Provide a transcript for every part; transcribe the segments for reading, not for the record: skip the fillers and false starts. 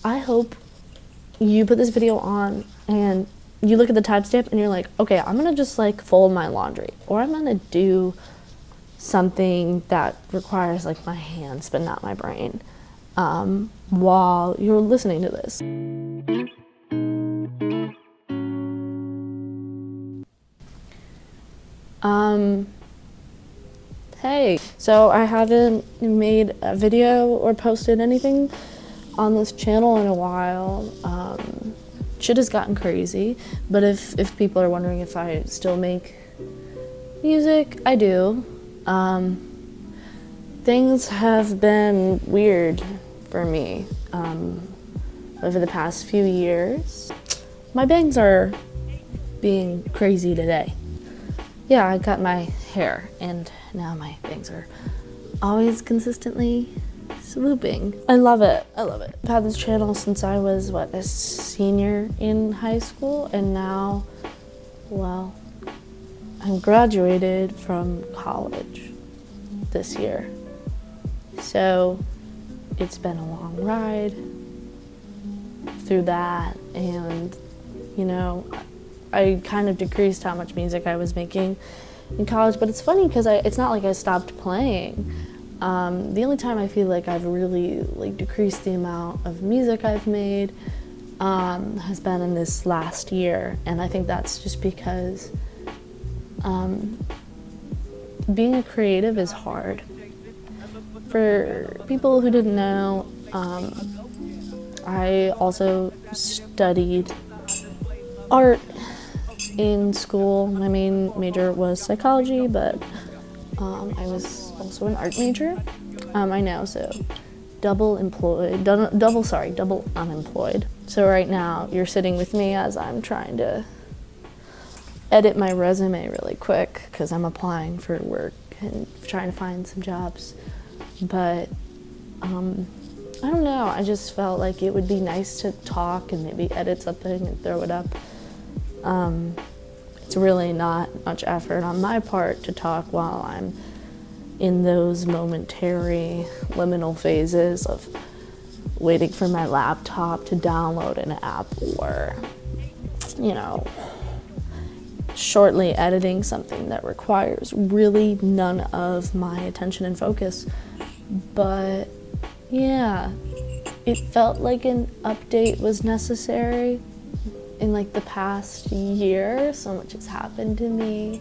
I hope you put this video on and you look at the timestamp and you're like, okay, I'm gonna just like fold my laundry, or I'm gonna do something that requires like my hands but not my brain while you're listening to this. Hey, so I haven't made a video or posted anything on this channel in a while. Shit has gotten crazy, but if people are wondering if I still make music, I do. Things have been weird for me over the past few years. My bangs are being crazy today. Yeah, I got my hair and now my bangs are always consistently swooping. I love it. I love it. I've had this channel since I was, a senior in high school, and now, well, I'm graduated from college this year. So it's been a long ride through that, and, you know, I kind of decreased how much music I was making in college, but it's funny because it's not like I stopped playing. The only time I feel like I've really decreased the amount of music I've made has been in this last year, and I think that's just because being a creative is hard. For people who didn't know, I also studied art in school. My main major was psychology, but I was also an art major. I know, so double unemployed. So right now you're sitting with me as I'm trying to edit my resume really quick because I'm applying for work and trying to find some jobs. But I don't know, I just felt like it would be nice to talk and maybe edit something and throw it up. It's really not much effort on my part to talk while I'm in those momentary liminal phases of waiting for my laptop to download an app, or, you know, shortly editing something that requires really none of my attention and focus. But yeah, it felt like an update was necessary. In like the past year, so much has happened to me.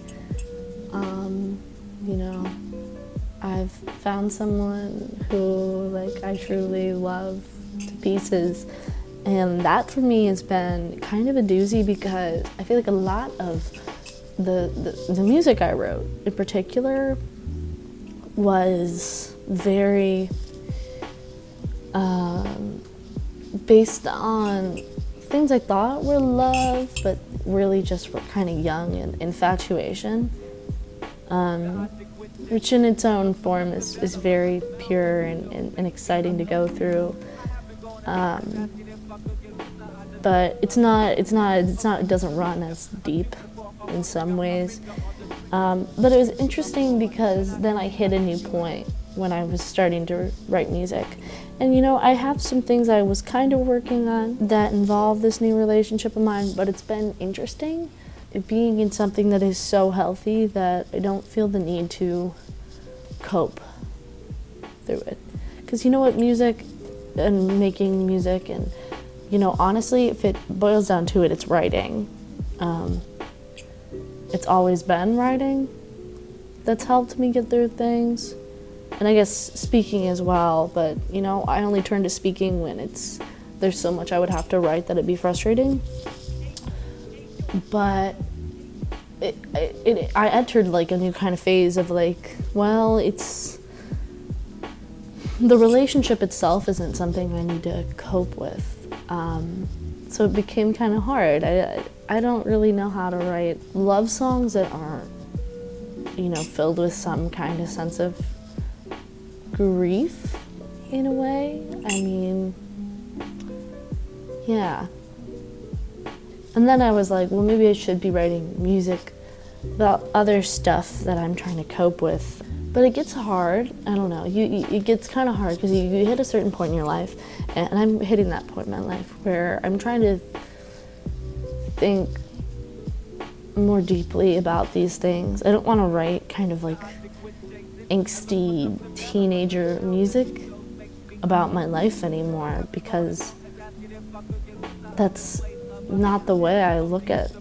You know, I've found someone who I truly love to pieces, and that for me has been kind of a doozy because I feel like a lot of the music I wrote in particular was very based on things I thought were love, but really just were kind of young and infatuation, which in its own form is very pure and exciting to go through. But it doesn't run as deep in some ways. But it was interesting because then I hit a new point when I was starting to write music. And you know, I have some things I was kind of working on that involve this new relationship of mine, but it's been interesting being in something that is so healthy that I don't feel the need to cope through it. Because you know what, music and making music, and you know, honestly, if it boils down to it, it's writing. It's always been writing that's helped me get through things. And I guess speaking as well, but you know, I only turn to speaking when there's so much I would have to write that it'd be frustrating. But I entered a new kind of phase of it's the relationship itself isn't something I need to cope with. So it became kind of hard. I don't really know how to write love songs that aren't, you know, filled with some kind of sense of grief in a way. I mean, yeah. And then I was like, well, maybe I should be writing music about other stuff that I'm trying to cope with. But it gets hard. I don't know. It gets kind of hard because you hit a certain point in your life, and I'm hitting that point in my life where I'm trying to think more deeply about these things. I don't want to write kind of like angsty teenager music about my life anymore, because that's not the way I look at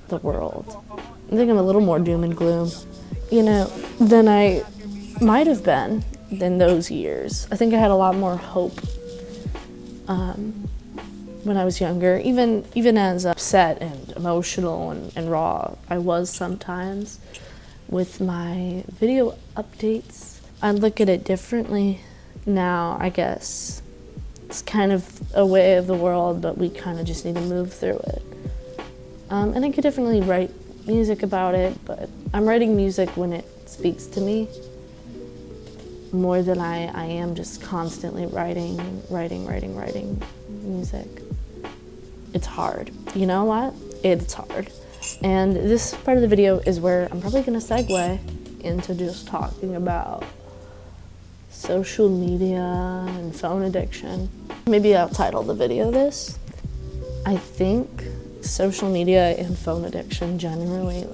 the world. I think I'm a little more doom and gloom, than I might have been in those years. I think I had a lot more hope when I was younger, even as upset and emotional and raw I was sometimes with my video updates. I look at it differently now, I guess. It's kind of a way of the world, but we kind of just need to move through it. And I could definitely write music about it, but I'm writing music when it speaks to me more than I am just constantly writing music. It's hard. You know what? It's hard. And this part of the video is where I'm probably gonna segue into just talking about social media and phone addiction. Maybe I'll title the video this. I think social media and phone addiction generally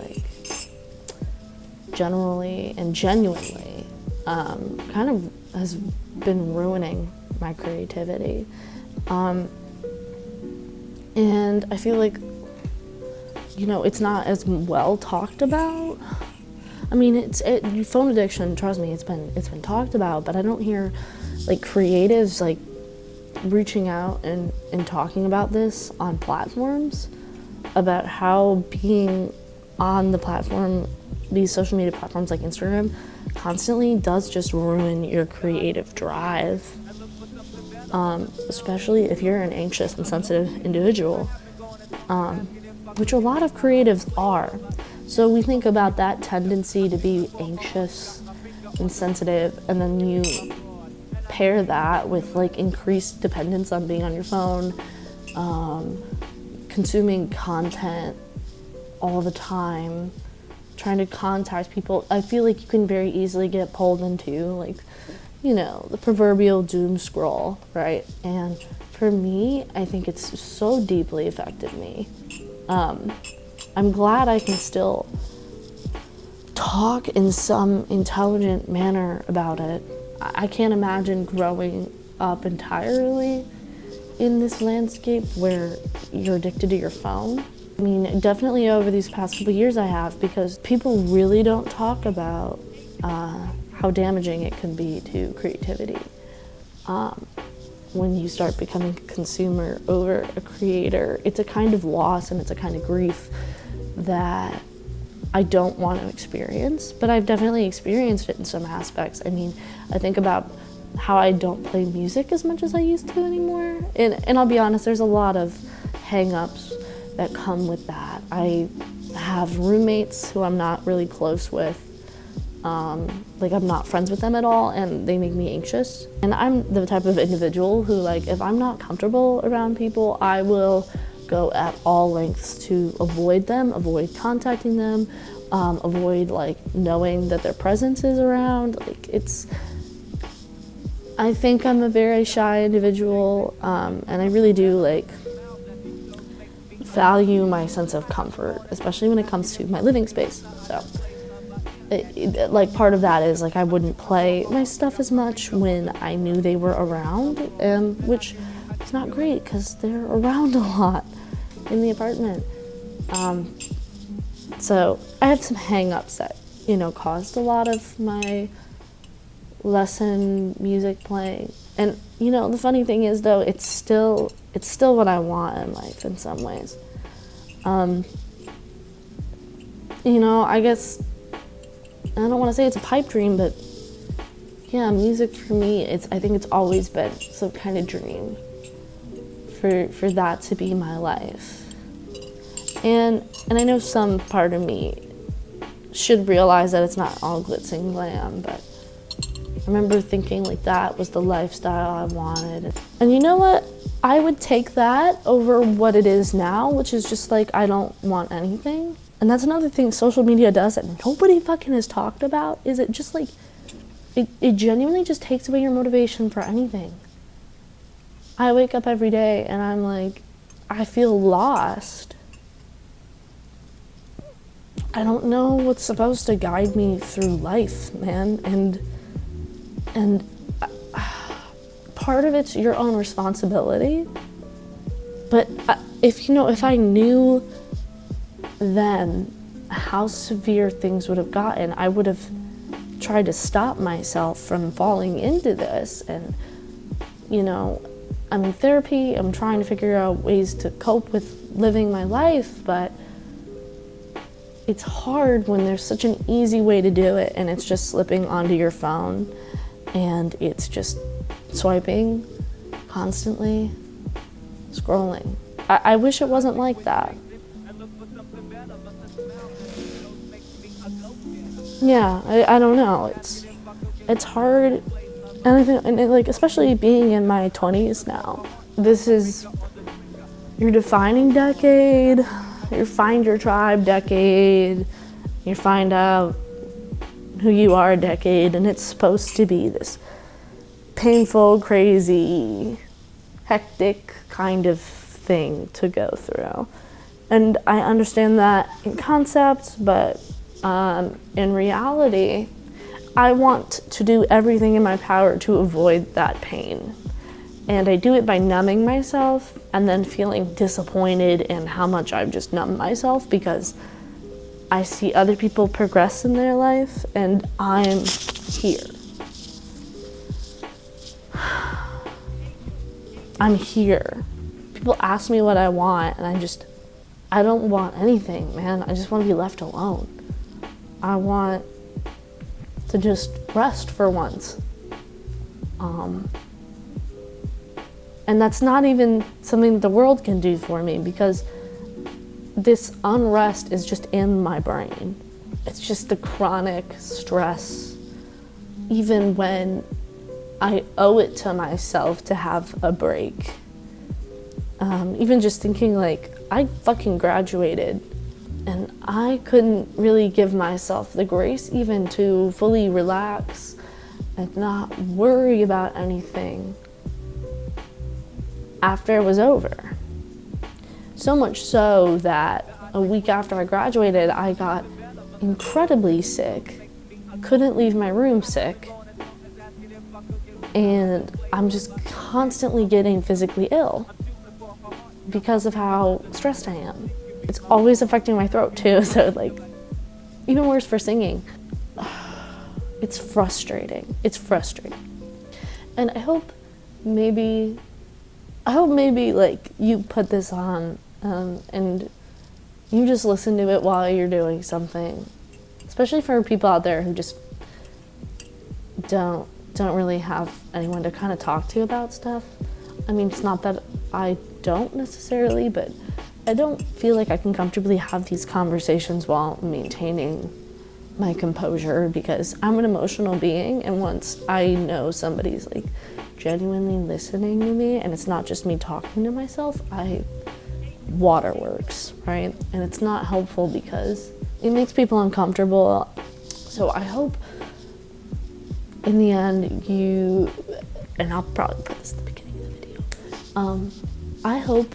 and genuinely kind of has been ruining my creativity. And I feel like, it's not as well talked about. I mean, phone addiction, trust me, it's been talked about, but I don't hear like creatives like reaching out and talking about this on platforms, about how being on the platform, these social media platforms like Instagram, constantly does just ruin your creative drive. Especially if you're an anxious and sensitive individual, which a lot of creatives are. So we think about that tendency to be anxious and sensitive, and then you pair that with like increased dependence on being on your phone, consuming content all the time, trying to contact people. I feel like you can very easily get pulled into like, the proverbial doom scroll, right? And for me, I think it's so deeply affected me. I'm glad I can still talk in some intelligent manner about it. I can't imagine growing up entirely in this landscape where you're addicted to your phone. I mean, definitely over these past couple years I have, because people really don't talk about how damaging it can be to creativity when you start becoming a consumer over a creator. It's a kind of loss and it's a kind of grief that I don't want to experience, but I've definitely experienced it in some aspects. I mean, I think about how I don't play music as much as I used to anymore, and I'll be honest, there's a lot of hang-ups that come with that. I have roommates who I'm not really close with. Like I'm not friends with them at all, and they make me anxious. And I'm the type of individual who, like, if I'm not comfortable around people, I will go at all lengths to avoid them, avoid contacting them, avoid like knowing that their presence is around. I think I'm a very shy individual, and I really do like value my sense of comfort, especially when it comes to my living space. So like part of that is like I wouldn't play my stuff as much when I knew they were around, which is not great because they're around a lot in the apartment. So I have some hang-ups that caused a lot of my lesson music playing. And the funny thing is, though, it's still what I want in life in some ways. I guess I don't want to say it's a pipe dream, but yeah, music for me, I think it's always been some kind of dream for that to be my life. And I know some part of me should realize that it's not all glitz and glam, but I remember thinking like that was the lifestyle I wanted. And you know what? I would take that over what it is now, which is just like, I don't want anything. And that's another thing social media does that nobody fucking has talked about, is it just like it genuinely just takes away your motivation for anything. I wake up every day and I'm like, I feel lost. I don't know what's supposed to guide me through life, man. And part of it's your own responsibility. But if I knew then how severe things would have gotten, I would have tried to stop myself from falling into this. And, I'm in therapy, I'm trying to figure out ways to cope with living my life, but it's hard when there's such an easy way to do it and it's just slipping onto your phone and it's just swiping constantly, scrolling. I wish it wasn't like that. Yeah, I don't know. It's hard, and I think, like, especially being in my 20s now, this is your defining decade, your find your tribe decade, you find out who you are decade, and it's supposed to be this painful, crazy, hectic kind of thing to go through. And I understand that in concept, but in reality, I want to do everything in my power to avoid that pain. And I do it by numbing myself and then feeling disappointed in how much I've just numbed myself because I see other people progress in their life and I'm here. I'm here. People ask me what I want and I don't want anything, man. I just want to be left alone. I want to just rest for once. And that's not even something the world can do for me because this unrest is just in my brain. It's just the chronic stress. Even when I owe it to myself to have a break. Even just thinking like, I fucking graduated and I couldn't really give myself the grace even to fully relax and not worry about anything after it was over. So much so that a week after I graduated, I got incredibly sick, couldn't leave my room sick, and I'm just constantly getting physically ill because of how stressed I am. It's always affecting my throat too, so like, even worse for singing. It's frustrating. It's frustrating. And I hope maybe like you put this on and you just listen to it while you're doing something. Especially for people out there who just don't really have anyone to kind of talk to about stuff. I mean, it's not that I don't necessarily, but I don't feel like I can comfortably have these conversations while maintaining my composure because I'm an emotional being, and once I know somebody's like genuinely listening to me and it's not just me talking to myself, waterworks, right? And it's not helpful because it makes people uncomfortable. So I hope in the end and I'll probably put this at the beginning of the video, I hope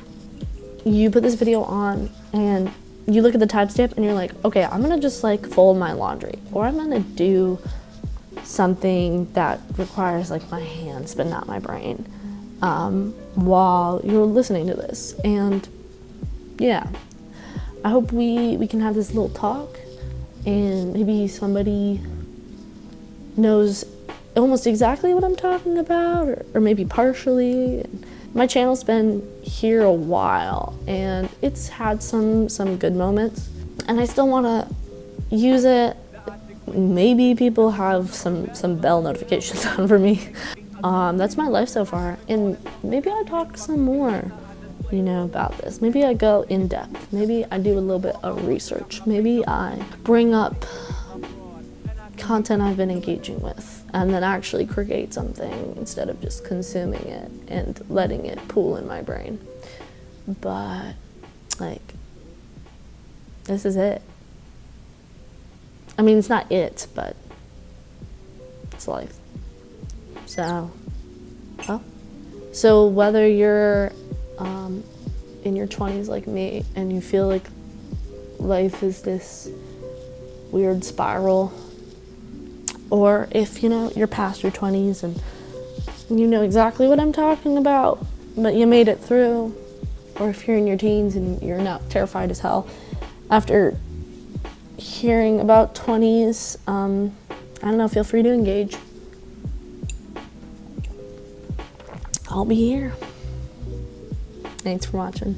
you put this video on and you look at the timestamp and you're like, okay, I'm gonna just like fold my laundry, or I'm gonna do something that requires like my hands but not my brain while you're listening to this. And yeah, I hope we can have this little talk and maybe somebody knows almost exactly what I'm talking about, or maybe partially. My channel's been here a while and it's had some good moments, and I still want to use it. Maybe people have some bell notifications on for me. That's my life so far, and maybe I talk some more, about this. Maybe I go in depth. Maybe I do a little bit of research. Maybe I bring up content I've been engaging with and then actually create something instead of just consuming it and letting it pool in my brain. But like, this is it. I mean, it's not it, but It's life. So whether you're in your 20s like me and you feel like life is this weird spiral, or if you're past your 20s and you know exactly what I'm talking about, but you made it through, or if you're in your teens and you're not terrified as hell after hearing about 20s, I don't know, feel free to engage. I'll be here. Thanks for watching.